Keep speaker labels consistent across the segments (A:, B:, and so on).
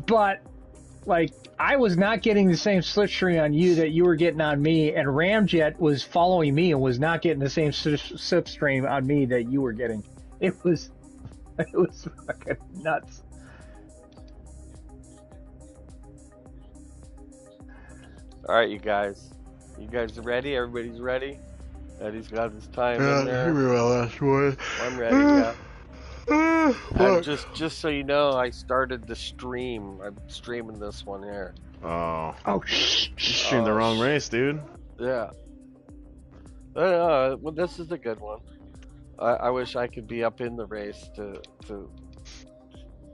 A: But like, I was not getting the same slipstream on you that you were getting on me, and Ramjet was following me and was not getting the same slipstream on me that you were getting. It was fucking nuts.
B: All right, you guys ready? Everybody's ready? Eddie's got his time in there.
C: Give me my last one.
B: I'm ready, yeah. And just so you know, I started the stream. I'm streaming this one here.
C: Oh,
A: shh.
C: You streamed the wrong race, dude.
B: Yeah. Well, this is a good one. I wish I could be up in the race to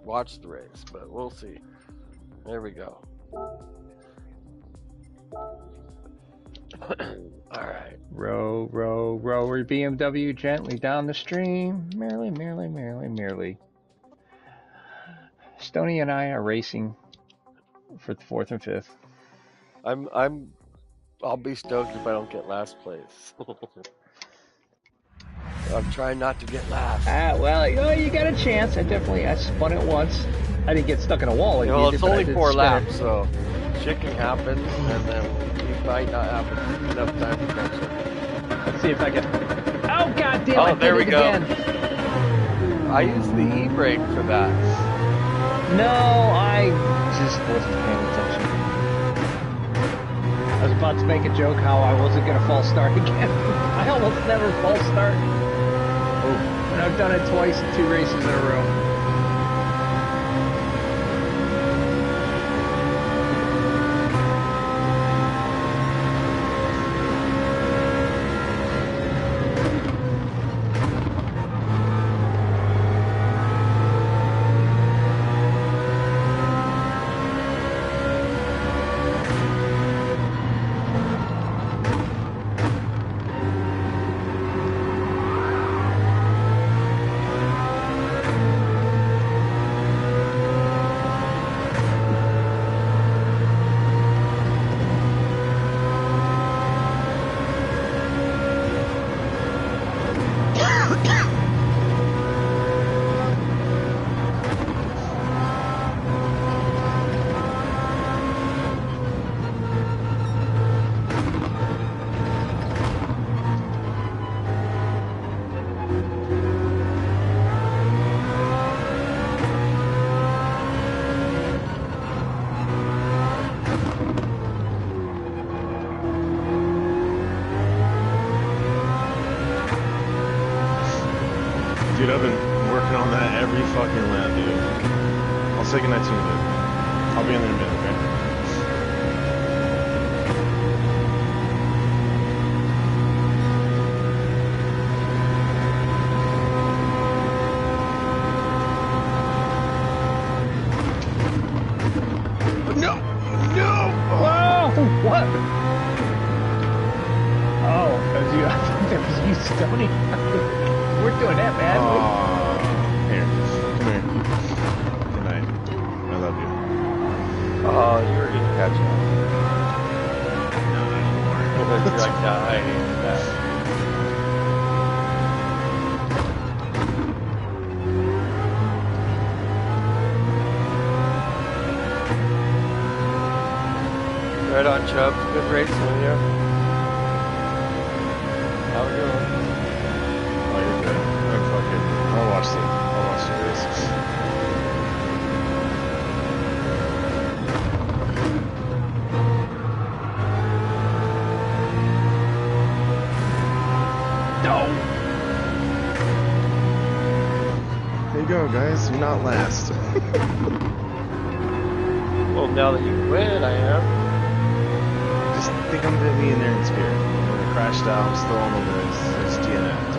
B: watch the race, but we'll see. There we go. All right.
A: Row, row, row your BMW gently down the stream. Merrily, merrily, merrily, merrily. Stoney and I are racing for the 4th and 5th.
B: I'll be stoked if I don't get last place. I'm trying not to get last.
A: Well, you got a chance. I spun it once. I didn't get stuck in a wall.
B: Well, it's only 4 laps, so shit can happen, and then you might not have enough time to catch it.
A: Let's see if I can. Oh, goddamn!
B: Oh, there we go.
A: Again.
B: I used the e-brake for that.
A: No, I just wasn't paying attention. I was about to make a joke how I wasn't going to false start again. I almost never false start. Oh, and I've done it twice in 2 races in a row.
C: Dude, I've been working on that every fucking lap, dude. I'll say goodnight to you in a bit. I'll be in there in a minute, okay? No! No!
A: Whoa! What? Oh, because I thought there was you, Stoney. We're doing that, man.
C: Here. Come here. Good night. I love you.
B: Oh, you were going to catch up.
C: No, not anymore.
B: You're like, yeah, I hate that. Right on, Chubbs. Good racing with you. Have a good one.
C: Oh, you're good. I'll watch the race.
A: No!
C: There you go, guys. You're not last.
B: Well, now that you win, I am.
C: Just think I'm gonna be in there in spirit. I crashed out. I'm still on the list. It's DNF'd.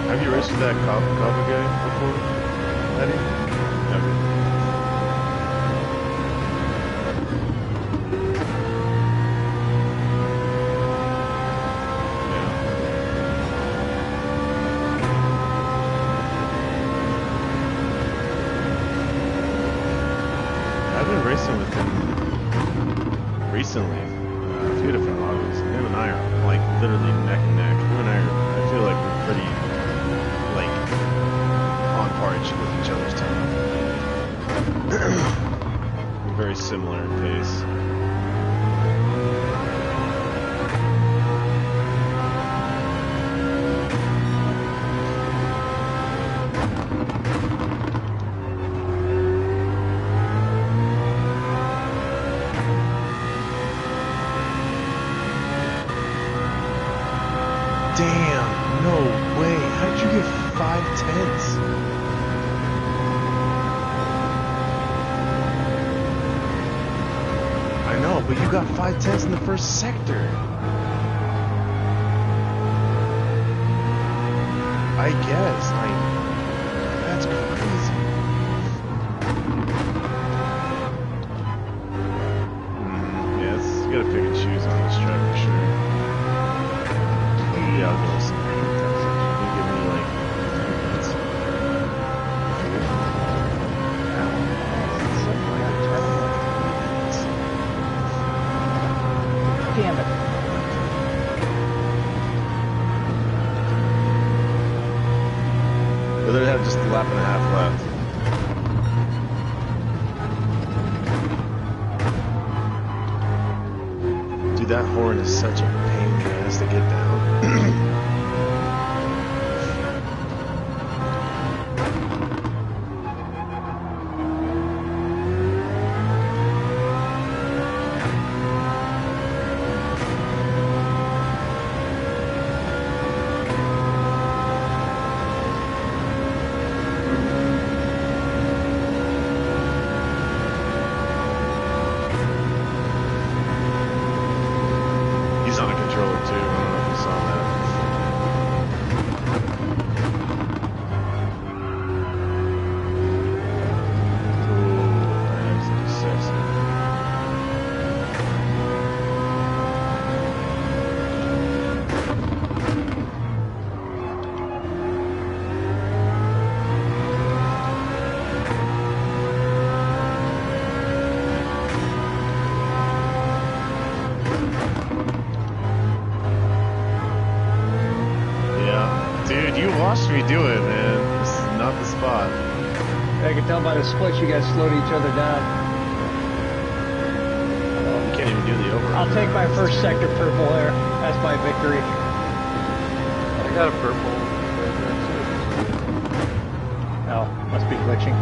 C: Have you raced with that Cobra guy before, Eddie? Okay. I've been racing with him recently, a few different models. Him and I are like literally neck and neck. Him and I are, I feel like we're pretty like on par with each other's time. We're very similar in pace. Damn, no way. How did you get 5/10? I know, but you got 5/10 in the first sector. I guess, like, that's crazy. Yes, you gotta pick and choose on this track for sure. Yeah, I'll go with some. You give me like 3 minutes.
A: Damn it.
C: But they have just a lap and a half left. Dude, that horn is such a pain in the ass to get down. He's on a controller too. I don't know if you saw that. Ooh, that's sexy. Yeah, dude, you watched me do it, man. This is not the spot.
A: I can tell by the splits you guys slowed each other down.
C: You can't even do the over.
A: I'll take my first sector purple there. That's my victory.
B: I got a purple.
A: Oh, must be glitching.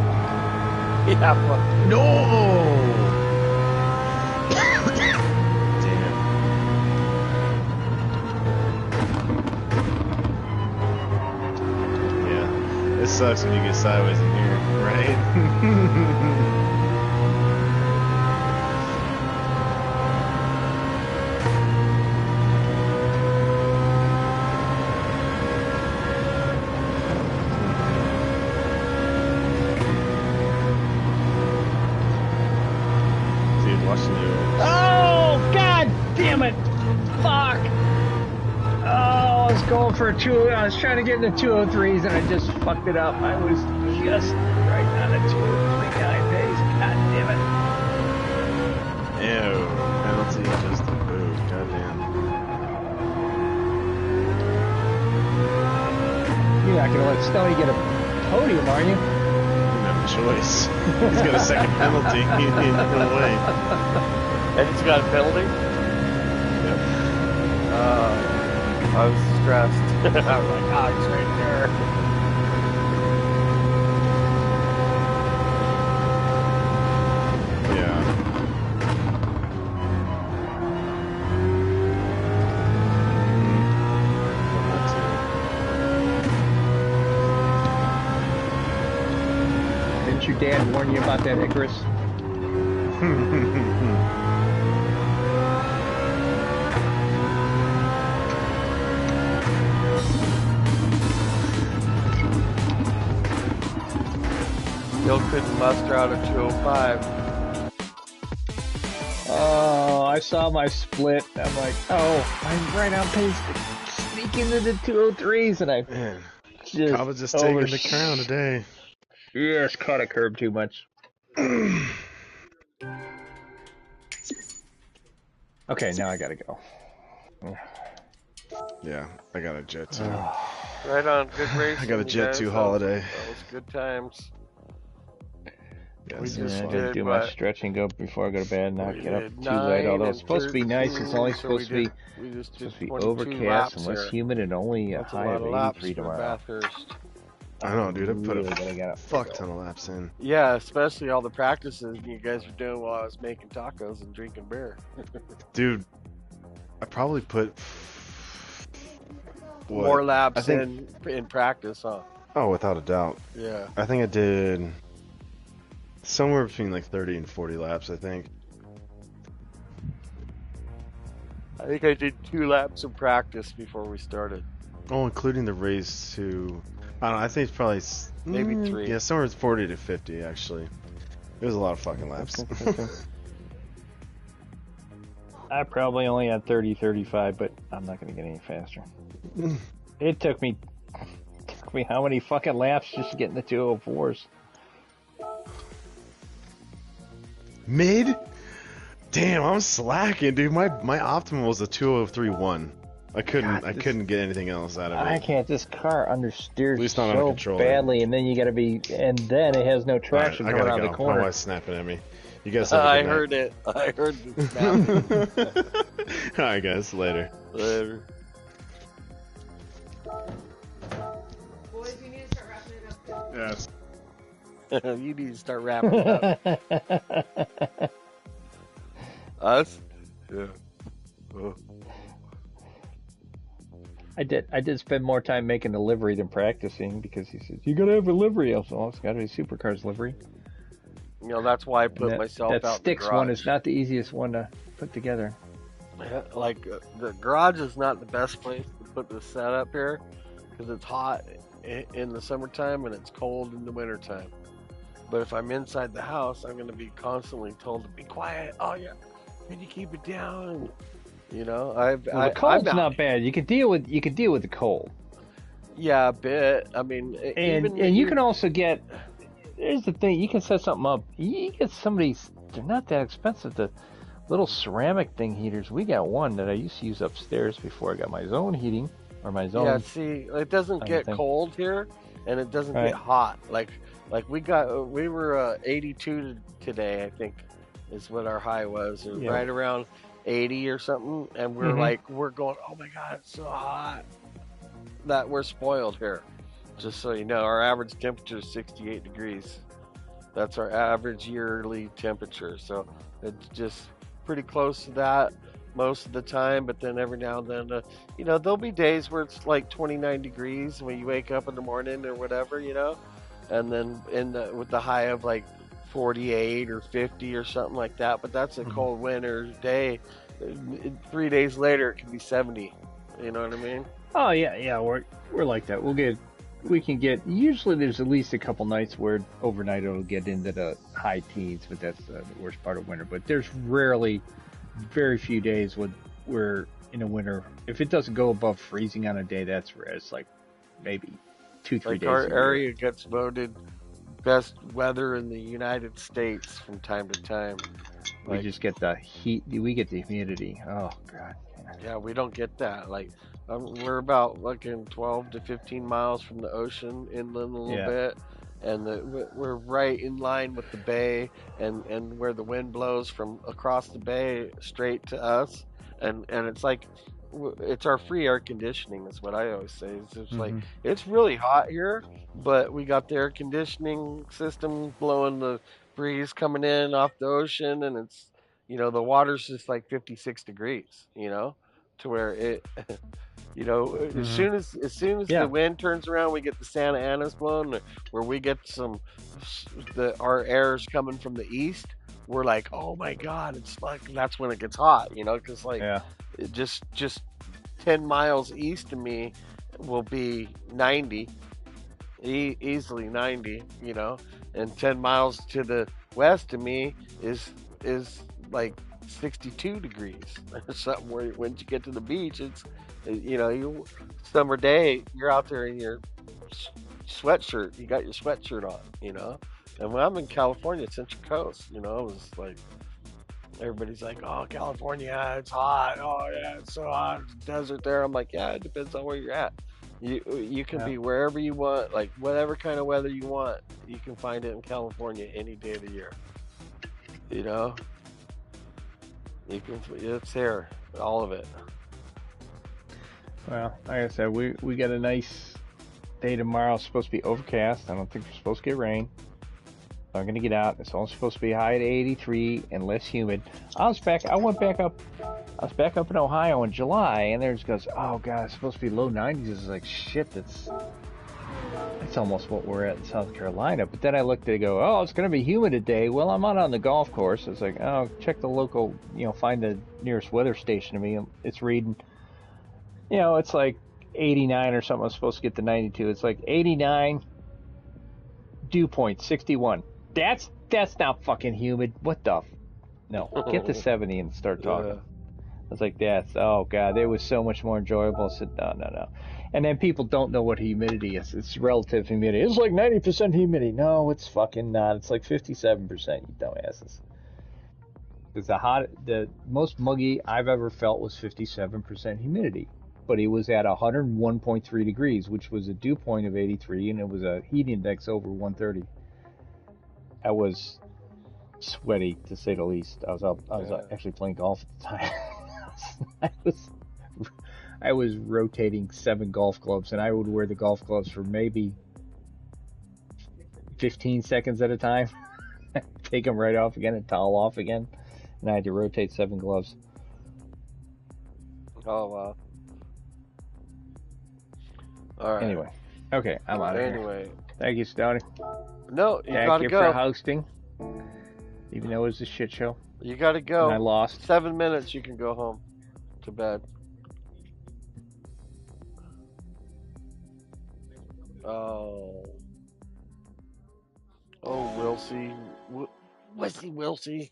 B: Yeah, well,
C: No! Damn. Yeah, it sucks when you get sideways in here, right? Dude, watching you.
A: Oh, god damn it! Fuck! Oh, I was going for a two. I was trying to get into 203s and I just fucked it up. I was just right on a 203.9 pace. God damn it.
C: Ew, penalty just a boot. Goddamn.
A: You're not gonna let Stoney get a podium, are you?
C: Didn't have a choice. He's got a second penalty. No way.
B: Eddie's got a penalty?
C: Yep.
B: I was stressed. I was like, oh, he's right there.
C: Yeah.
A: Didn't your dad warn you about that, Icarus?
B: Still couldn't muster out a 205.
A: Oh, I saw my split. I'm like, oh, I'm right on pace to sneak into the 203s, and I
C: Kava's just taking the crown today.
A: Yes, caught a curb too much. Okay, now I gotta go.
C: Yeah, I got a Jet 2.
B: Right on, good racing.
C: I got a Jet 2 holiday.
B: That was good times.
C: Yeah,
A: I didn't do much stretching before I go to bed, not get up too late.
B: 9
A: Although
B: and
A: it's supposed to be nice, it's only
B: so
A: supposed to be
B: we just did
A: overcast
B: 22
A: and less
B: here.
A: humid, and only a
B: That's
A: high
B: lot
A: of
B: laps
A: 83
B: for
A: tomorrow.
B: Bathurst.
C: I know, dude. I put
A: Really
C: a fuck ton of laps in.
B: Yeah, especially all the practices you guys were doing while I was making tacos and drinking beer.
C: Dude, I probably put
B: more laps in practice, huh?
C: Oh, without a doubt.
B: Yeah.
C: I think I did somewhere between like 30 and 40 laps, I think.
B: I think I did 2 laps of practice before we started.
C: Oh, including the race to... I don't know, I think it's probably...
B: Maybe 3.
C: Yeah, somewhere 40 to 50, actually. It was a lot of fucking laps.
A: I probably only had 30, 35, but I'm not going to get any faster. It took me how many fucking laps just to get in the 204s?
C: Mid? Damn, I'm slacking, dude. My optimal was a 203.1. I couldn't get anything else out of it.
A: I can't. This car understeers
C: At least not
A: so
C: on a controller.
A: badly, and then you got to be, and then it has no traction
C: Right,
A: going around the corner.
C: My wife's snapping at me. You guys.
B: I heard it. I heard the snap.
C: All right, guys. Later.
B: Later.
D: Boys, you need to start wrapping it up.
C: Yes.
B: You need to start wrapping it up. Us? Yeah. Oh.
A: I did spend more time making the livery than practicing because he says you gotta have a livery. I was like, oh, it's gotta be supercars livery.
B: You know, that's why I put myself
A: that
B: out
A: sticks
B: in the garage.
A: one is not the easiest one to put together.
B: Like, the garage is not the best place to put the setup here because it's hot in the summertime and it's cold in the wintertime. But if I'm inside the house, I'm going to be constantly told to be quiet. Oh, yeah. Can you keep it down? You know,
A: the cold's not bad. You can deal with the cold.
B: Yeah, a bit. I mean,
A: and you can also get. Here's the thing: you can set something up. You get somebody's. They're not that expensive. The little ceramic thing heaters. We got one that I used to use upstairs before I got my zone heating or my zone.
B: Yeah, see, it doesn't get cold here, and it doesn't get hot. Like we were 82 today, I think, is what our high was, or right around 80 or something, and we're going, oh my god, it's so hot that we're spoiled here. Just so you know, our average temperature is 68 degrees. That's our average yearly temperature, so it's just pretty close to that most of the time. But then every now and then, you know, there'll be days where it's like 29 degrees when you wake up in the morning or whatever, you know, and then with the high of like 48 or 50 or something like that. But that's a cold winter day. 3 days later, it can be 70. You know what I mean?
A: Oh yeah, we're like that. We can get. Usually, there's at least a couple nights where overnight it'll get into the high teens, but that's the worst part of winter. But there's very few days when we're in the winter. If it doesn't go above freezing on a day, that's rare. It's like maybe 2-3 days.
B: Our area gets voted best weather in the United States from time to time.
A: We just get the heat. We get the humidity. Oh god.
B: Yeah, we don't get that. Like, we're about 12 to 15 miles from the ocean, inland a little bit, and we're right in line with the bay, and where the wind blows from across the bay straight to us, and it's like it's our free air conditioning. Is what I always say. It's like it's really hot here, but we got the air conditioning system blowing the breeze coming in off the ocean, and it's, you know, the water's just like 56 degrees, you know, to where it, you know, as soon as the wind turns around, we get the Santa Ana's blowing, where we get our air's coming from the east. We're like, oh my god, it's like, that's when it gets hot, you know, because it just 10 miles east of me will be 90, easily 90, you know, and 10 miles to the west of me is like 62 degrees or something. Where once you get to the beach, it's you summer day, you're out there in your sweatshirt. You got your sweatshirt on, And when I'm in California, Central Coast, it was like everybody's like, "Oh, California, it's hot. Oh yeah, it's so hot. It's desert there." I'm like, "Yeah, it depends on where you're at. You can be wherever you want, like whatever kind of weather you want. You can find it in California any day of the year. You know, it's there, all of it."
A: Well, like I said, we got a nice day tomorrow. It's supposed to be overcast. I don't think we're supposed to get rain. I'm gonna get out. It's only supposed to be high at 83 and less humid. I was back up in Ohio in July, and there's goes, oh god, it's supposed to be low 90s. It's like shit. That's almost what we're at in South Carolina. But then I looked at it, and go, oh, it's gonna be humid today. Well, I'm out on the golf course. It's like, oh, check the local, find the nearest weather station to me. It's reading, it's like 89 or something. I'm supposed to get to 92. It's like 89. Dew point 61. That's not fucking humid. What the? No, get to 70 and start talking. Yeah. I was like, oh god, it was so much more enjoyable. I said, no. And then people don't know what humidity is. It's relative humidity. It's like 90% humidity. No, it's fucking not. It's like 57%, you dumbasses. Because the most muggy I've ever felt was 57% humidity. But it was at 101.3 degrees, which was a dew point of 83, and it was a heat index over 130. I was sweaty, to say the least. I was actually playing golf at the time. I was rotating 7 golf clubs, and I would wear the golf clubs for maybe 15 seconds at a time. Take them right off again and towel off again, and I had to rotate 7 gloves.
B: Oh wow. All right.
A: Anyway, okay, I'm out of here.
B: Anyway,
A: thank you, Stoney.
B: No, you gotta go.
A: Thank you for hosting, even though it was a shit show.
B: You gotta go.
A: And I lost.
B: 7 minutes, you can go home to bed. Oh, Wilsey, Wilsey.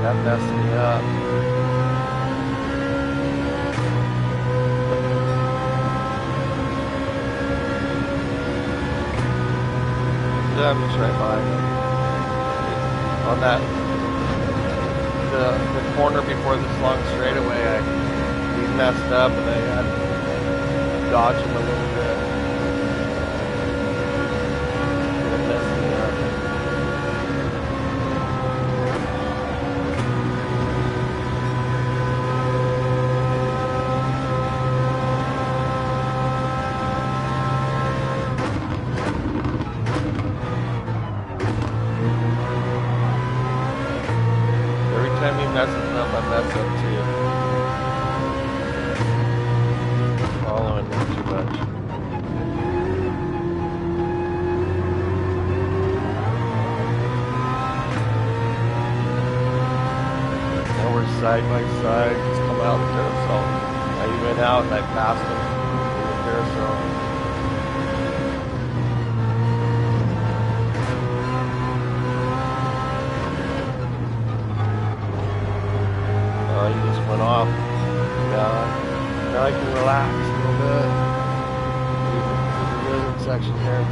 B: That messed me up. Yeah, I'm just right behind him. On that, the corner before this long straightaway, he messed up and I had to dodge him a little bit. It messed me up. Every time he messes up, I mess up too. Following him too much. Now we're side by side. He's come out of the carousel. He went out and I passed him in the carousel. He just went off. Now I can relax a little bit. There's a really good section here.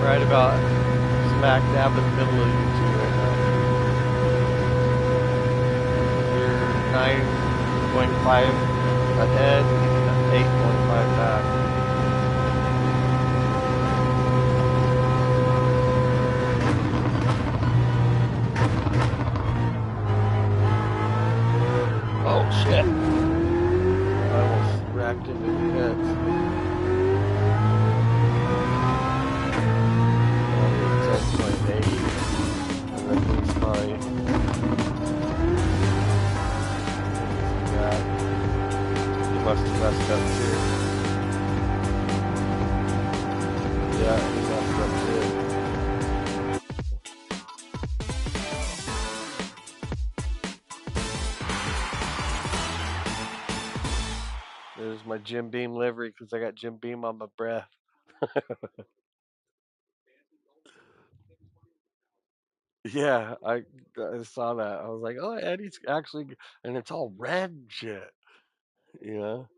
B: Right about smack dab in the middle of you two right now. You're 9.5 ahead, 8.5 back. Oh shit! I almost racked into the pits. 10.8, and then he's fine. Yeah, he must have messed up too. Yeah, he messed up too. There's my Jim Beam livery because I got Jim Beam on my breath. Yeah, I saw that. I was like, oh, Eddie's actually, and it's all red shit, you know?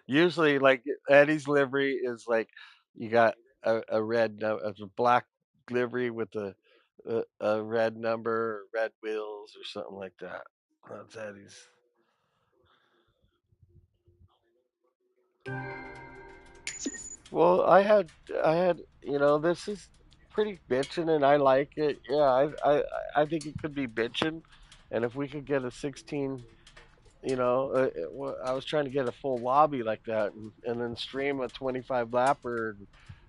B: Usually, like, Eddie's livery is like, you got a a black livery with a red number, or red wheels, or something like that. That's Eddie's. Well, I had, this is pretty bitchin', and I like it. Yeah, I think it could be bitchin', and if we could get a 16, I was trying to get a full lobby like that, and then stream a 25 lapper,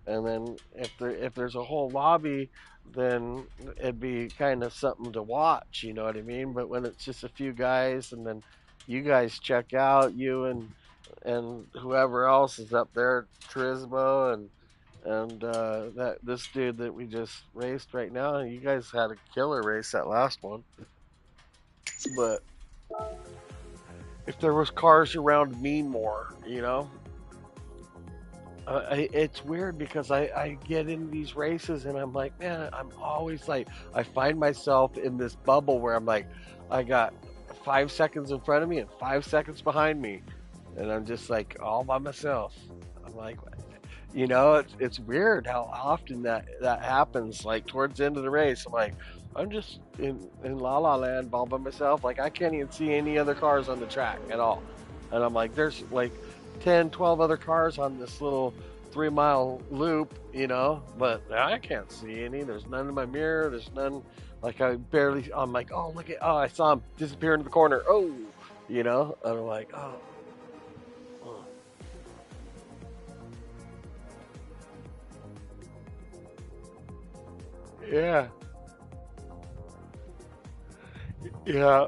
B: and then if there's a whole lobby, then it'd be kind of something to watch, you know what I mean? But when it's just a few guys and then you guys check out, you and whoever else is up there, Turismo and that this dude that we just raced right now, you guys had a killer race that last one. But if there was cars around me more, you know, it's weird because I get into these races and I'm like, man, I'm always like, I find myself in this bubble where I'm like, I got 5 seconds in front of me and 5 seconds behind me, and I'm just like all by myself. I'm like, you know, it's weird how often that happens. Like towards the end of the race, I'm like, I'm just in La La Land all by myself. Like I can't even see any other cars on the track at all. And I'm like, there's like 10, 12 other cars on this little 3 mile loop, you know, but I can't see any. There's none in my mirror. There's none. Like I'm like, oh look at, oh I saw him disappear into the corner. Oh, you know, and I'm like, oh. Yeah. Yeah.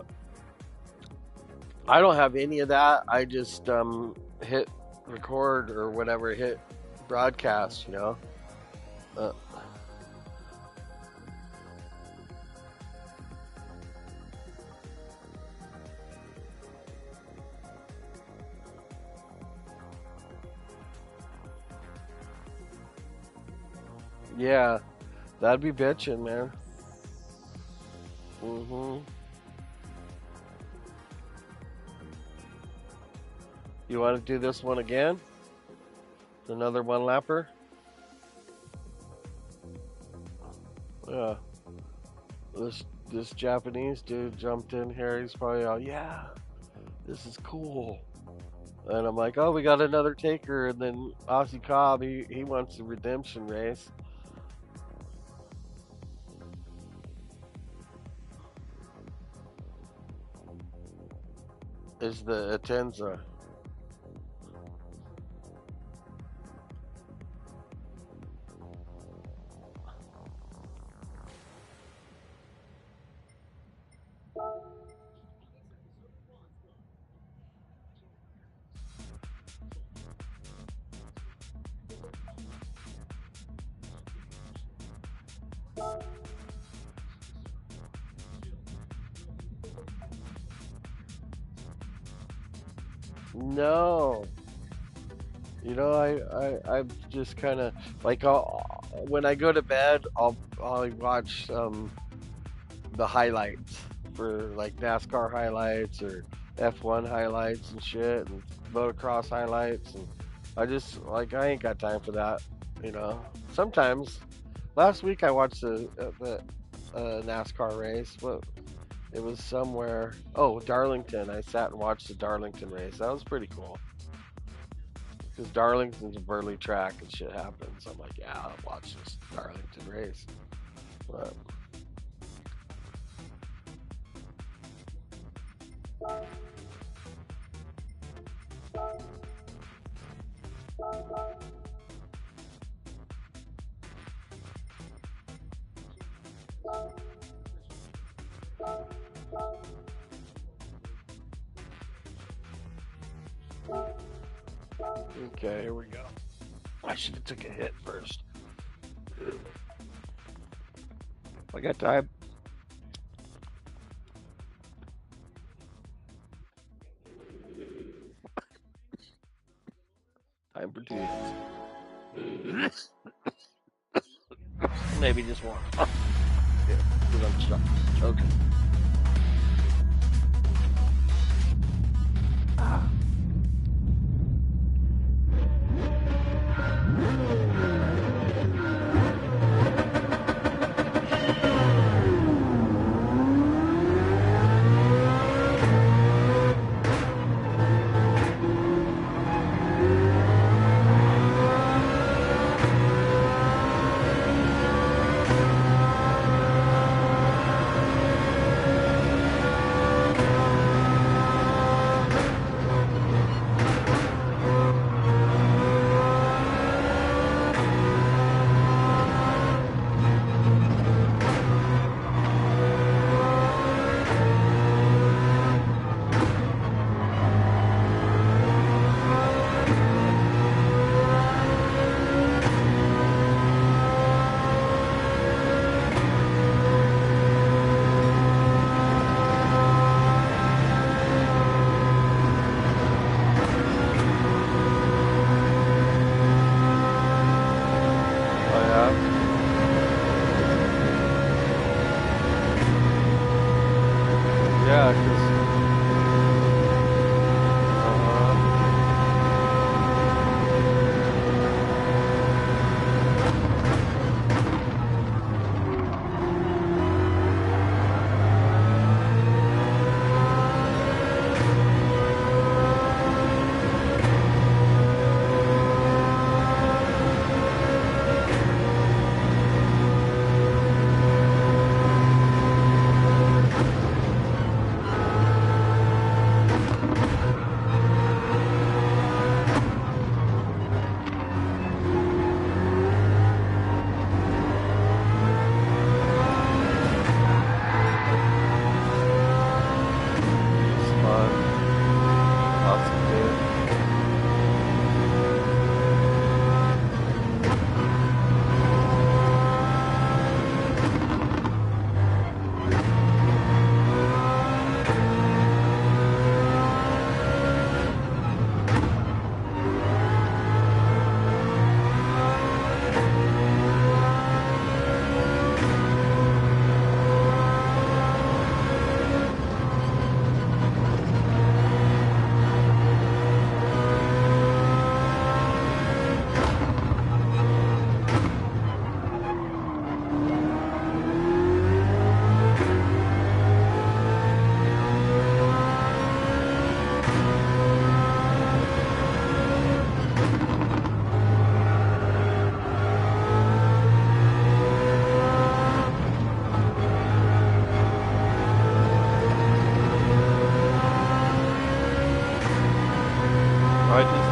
B: I don't have any of that. I just hit record or whatever, hit broadcast, you know. Uh, yeah, that'd be bitching, man. Mhm. You want to do this one again? Another one lapper? Yeah. This Japanese dude jumped in here. He's probably all, yeah, this is cool. And I'm like, oh, we got another taker. And then Aussie Cobb, he wants a redemption race. Is the Atenza. No. You know, I'm just kind of like when I go to bed, I'll watch the highlights for like NASCAR highlights or F1 highlights and shit and motocross highlights, and I just like I ain't got time for that, you know. Sometimes last week I watched the NASCAR race. What it was somewhere. Oh, Darlington. I sat and watched the Darlington race. That was pretty cool. Because Darlington's a burly track and shit happens. I'm like, yeah, I'll watch this Darlington race. But okay, here we go. I should have took a hit first. I got time. Time for two hits. Maybe just one. Yeah, because I'm stuck. Okay.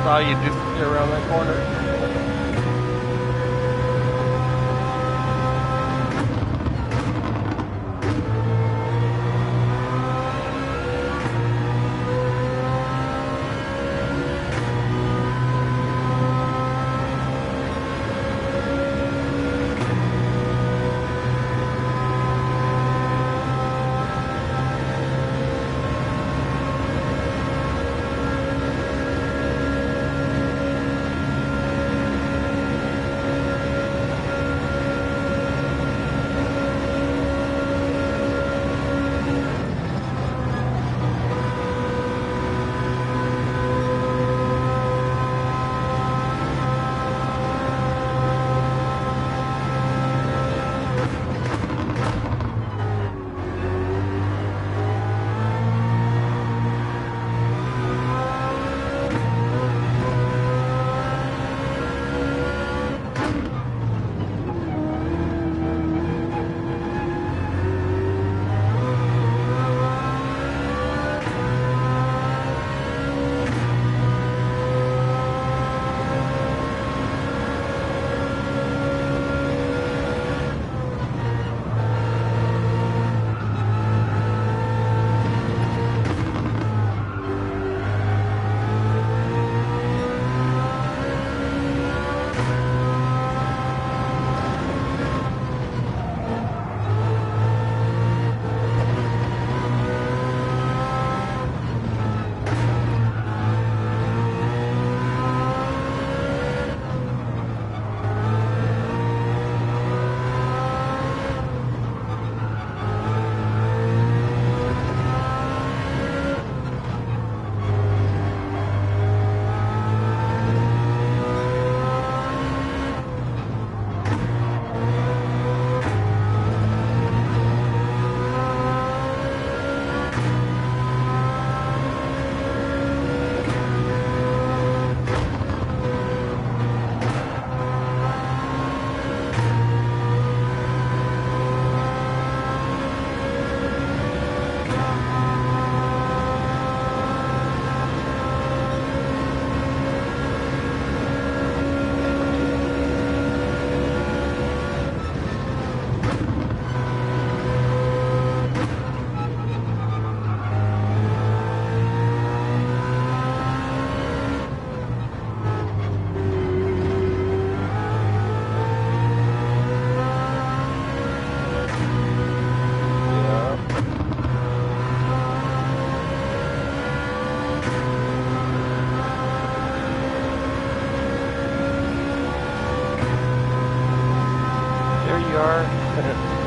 B: Saw you disappear around that corner.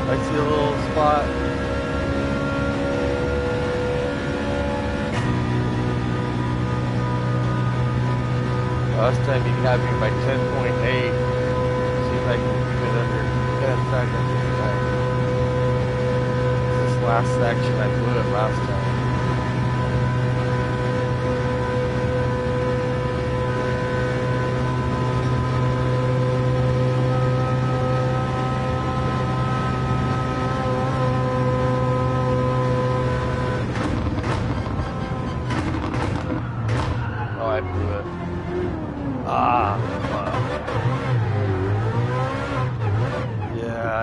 B: I see a little spot. Last time you got me by 10.8. See if I can keep it under 10 seconds this time. This last section I blew it last time.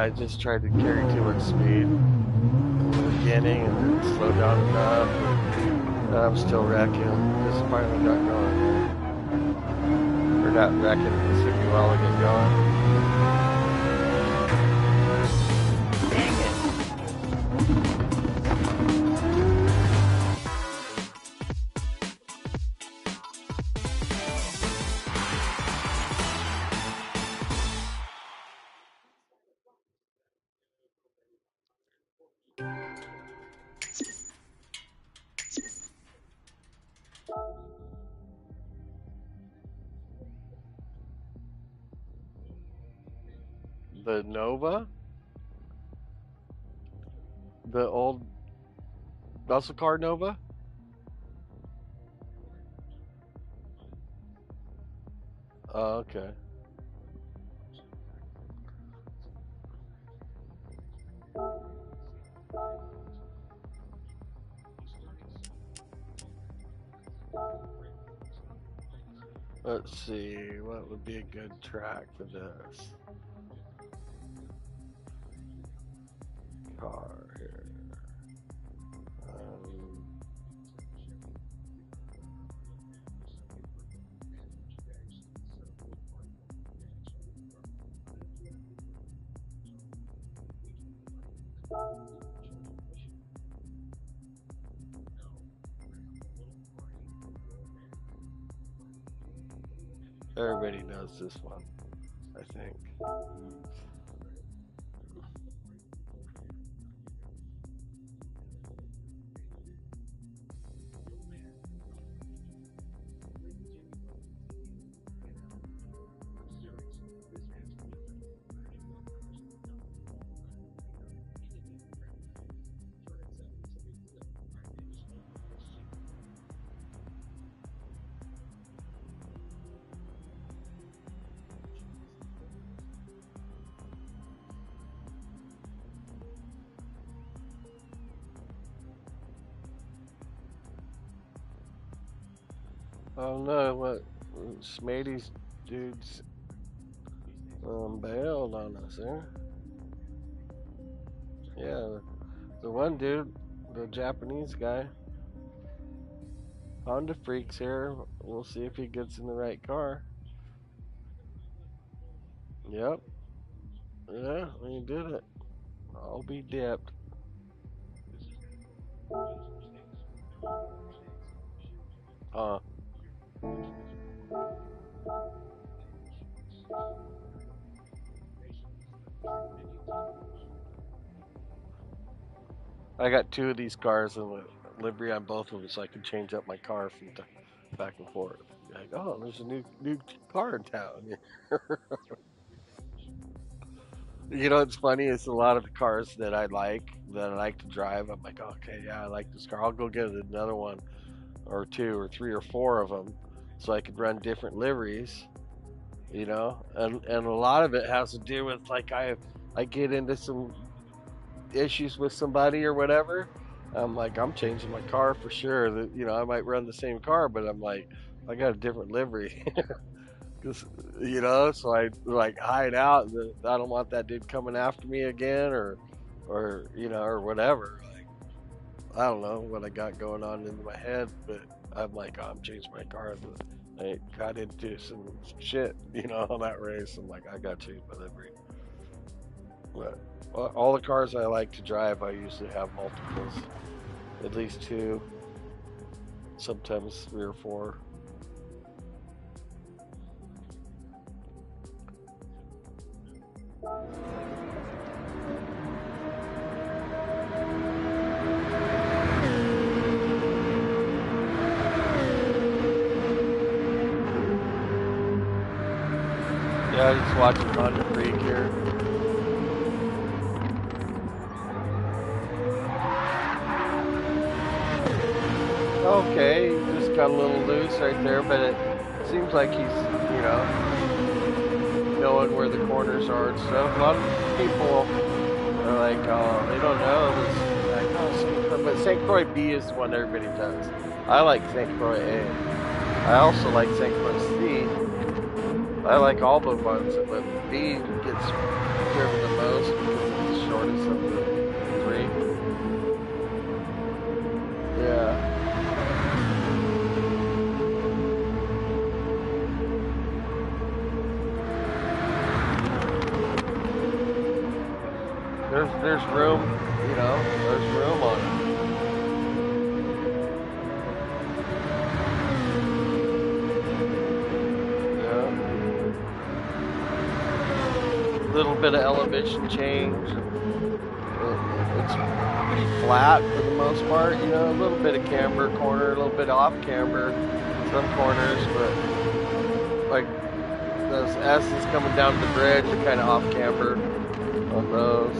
B: I just tried to carry too much speed in the beginning and then slow down enough. And I'm still wrecking. This finally got going. Or not wrecking, this took me a while to get going. Dang it. The Nova? The old muscle car Nova? Oh, okay. Let's see, what would be a good track for this? Car here. Everybody knows this one, I think. Oh no, what Smitty's dudes bailed on us there. Yeah, the one dude, the Japanese guy, Honda Freak's here. We'll see if he gets in the right car. Yep. Yeah, he did it. I'll be dipped. I got two of these cars and the livery on both of them, so I can change up my car from back and forth. Like, oh, there's a new car in town. You know what's funny is a lot of the cars that I like to drive. I'm like, okay, yeah, I like this car. I'll go get another one, or two, or three, or four of them, so I could run different liveries. You know, and a lot of it has to do with like I get into some issues with somebody or whatever. I'm like, I'm changing my car for sure. That, you know, I might run the same car, but I'm like, I got a different livery. Cause, you know, so I like hide out. I don't want that dude coming after me again, or you know, or whatever. Like, I don't know what I got going on in my head, but I'm like, oh, I'm changing my car. I got into some shit, you know, on that race. I'm like, I got to change my livery. But all the cars I like to drive, I usually have multiples, at least two, sometimes 3 or 4. Yeah, I just watching Honda Freak here. Okay, he just got a little loose right there, but it seems like he's, you know, knowing where the corners are and stuff. A lot of people are like, oh, they don't know this. Like, oh, but St. Croix B is the one everybody does. I like St. Croix A. I also like St. Croix C. I like all the ones, but B gets driven the most because it's the shortest of the 3. Yeah. There's room, you know, there's room on it. Yeah. Little bit of elevation change. It's pretty flat for the most part, you know, a little bit of camber corner, a little bit off camber, some corners, but like those S's coming down the bridge are kind of off camber on those.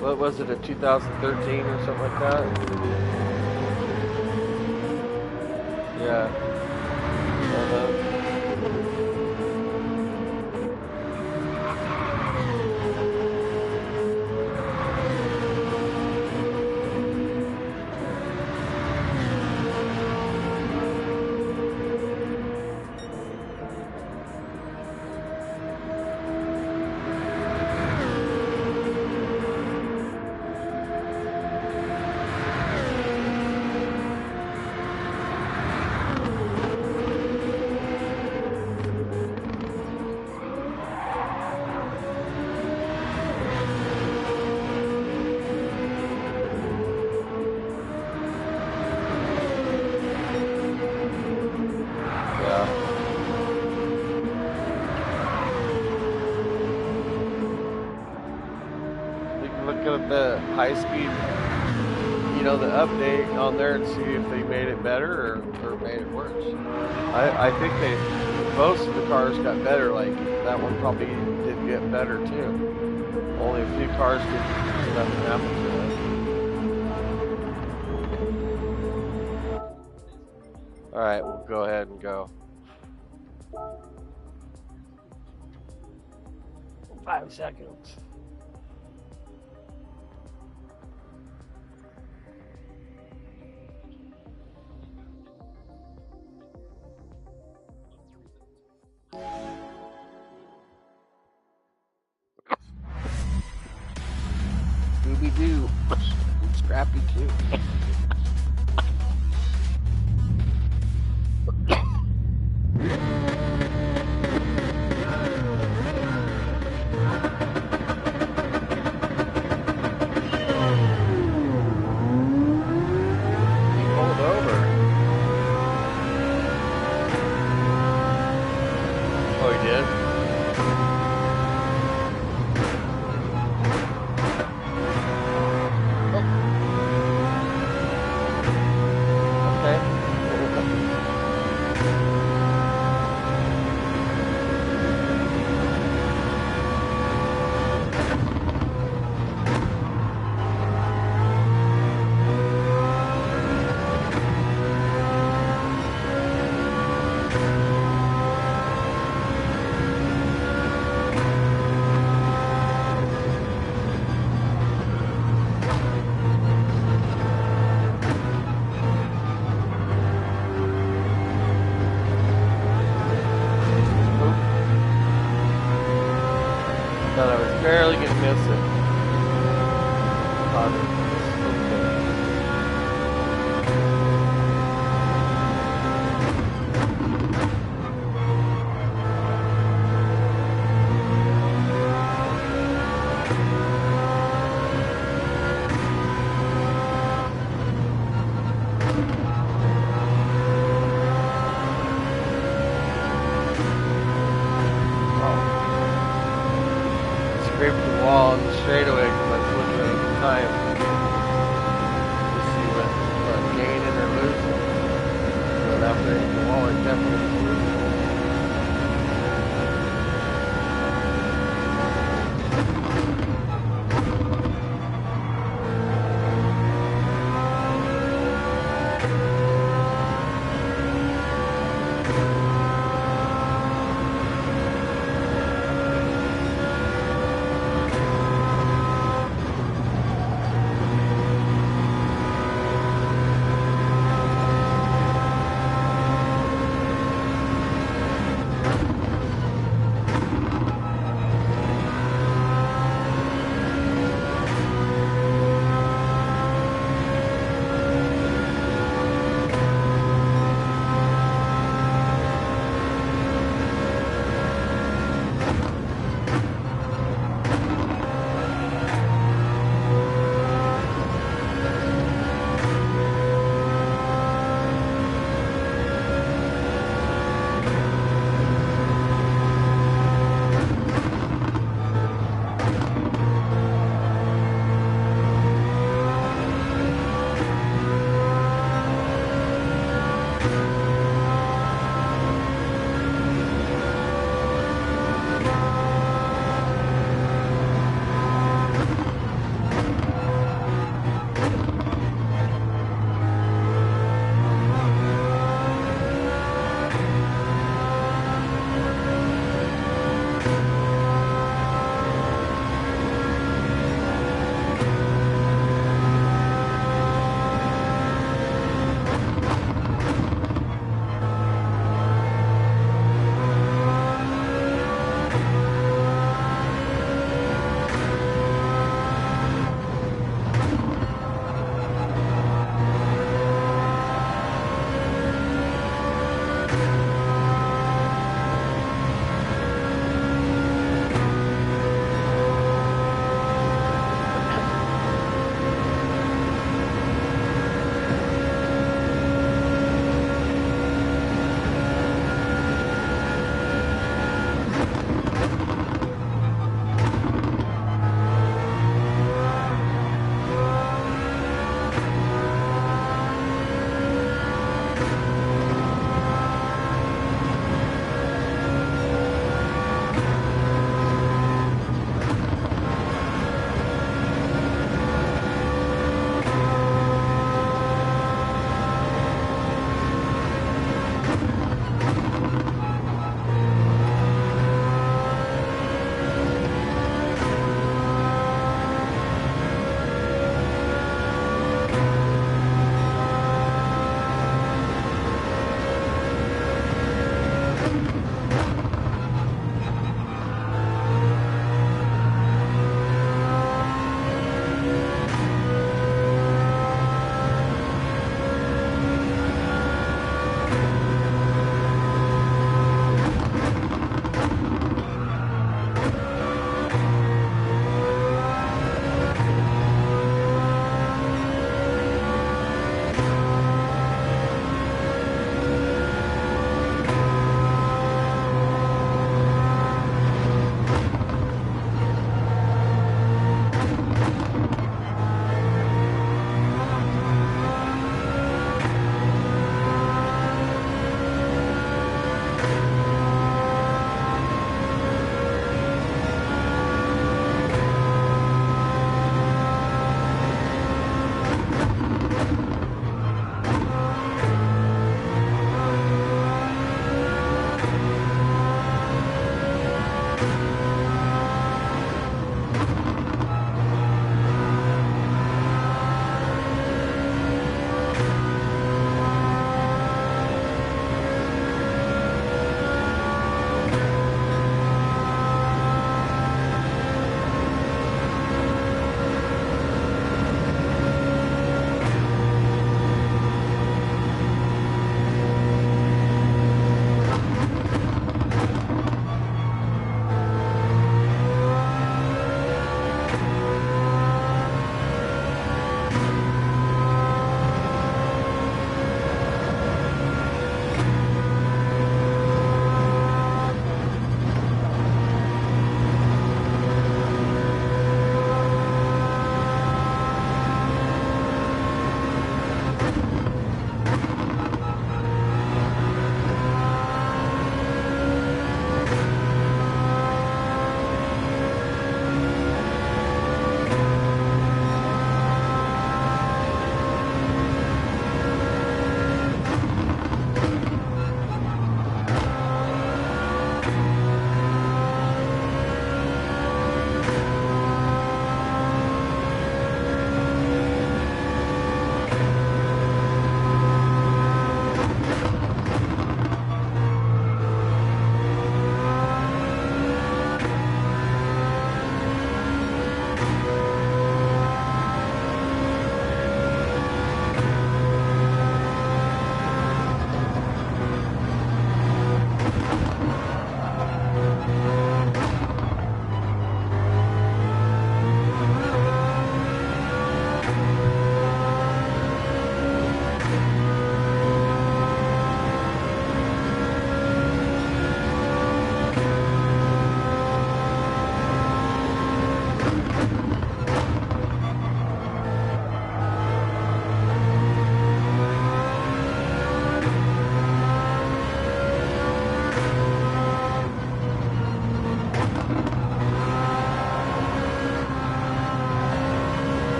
B: What was it, a 2013 or something like that? Yeah. The high speed, you know, the update on there and see if they made it better or made it worse. I think most of the cars got better. Like that one probably did get better too. Only a few cars did nothing happen to it. All right, we'll go ahead and go. 5 seconds. Scooby-Doo. Scrappy too. Barely gonna miss it. Scraped the wall on the straightaway because I was looking at the time to see what I'm gaining or losing. But after hitting the wall, I definitely was losing.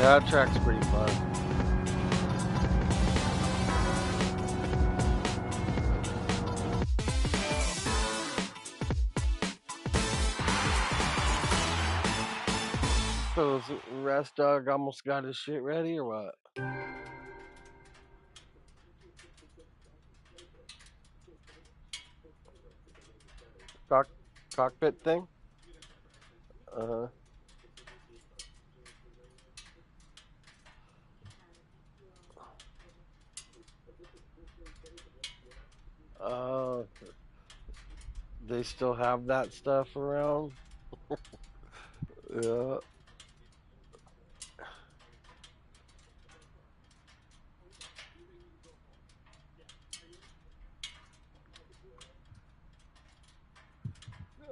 B: Yeah, that track's pretty fun. So is Rest Dog almost got his shit ready or what? Cock cockpit thing? Uh huh. Uh, they still have that stuff around. Yeah.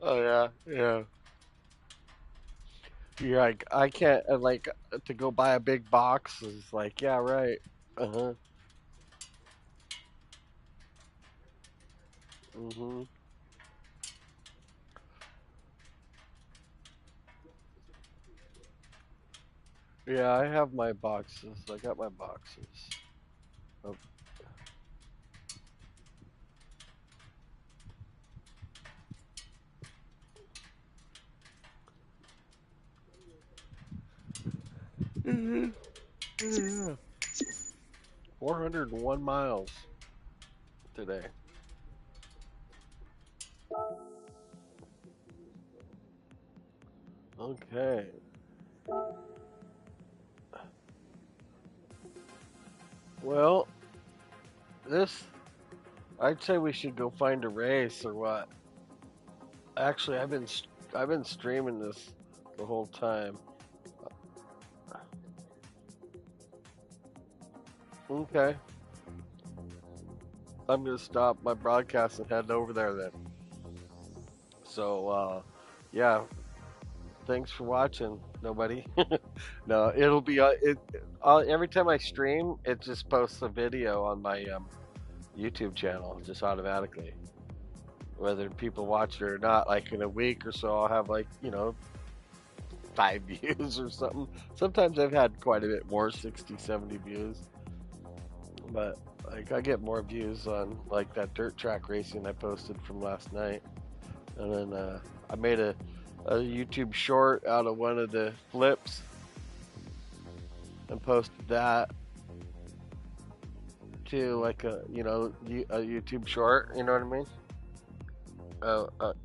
B: Oh yeah, yeah. You're like, I can't like to go buy a big box. Is like, yeah, right. Uh huh. Mhm. Yeah, I have my boxes. I got my boxes. Oh. Mhm. Yeah. 401 miles today. Okay. Well, this I'd say we should go find a race or what. Actually, I've been streaming this the whole time. Okay. I'm gonna stop my broadcast and head over there then. So, yeah. Thanks for watching. Nobody. No, it'll be every time I stream, it just posts a video on my YouTube channel just automatically. Whether people watch it or not, like in a week or so, I'll have like 5 views or something. Sometimes I've had quite a bit more, 60, 70 views. But like I get more views on like that dirt track racing I posted from last night. And then I made a YouTube short out of one of the flips and posted that to like a YouTube short. You know what I mean?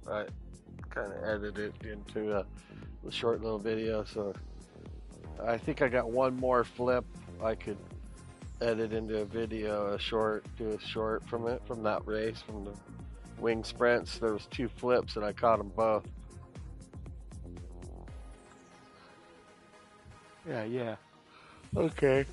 B: I kind of edited it into a short little video. So I think I got one more flip I could edit into a video, do a short from it, from that race, from the wing sprints. There was 2 flips and I caught them both. Yeah, yeah. Okay.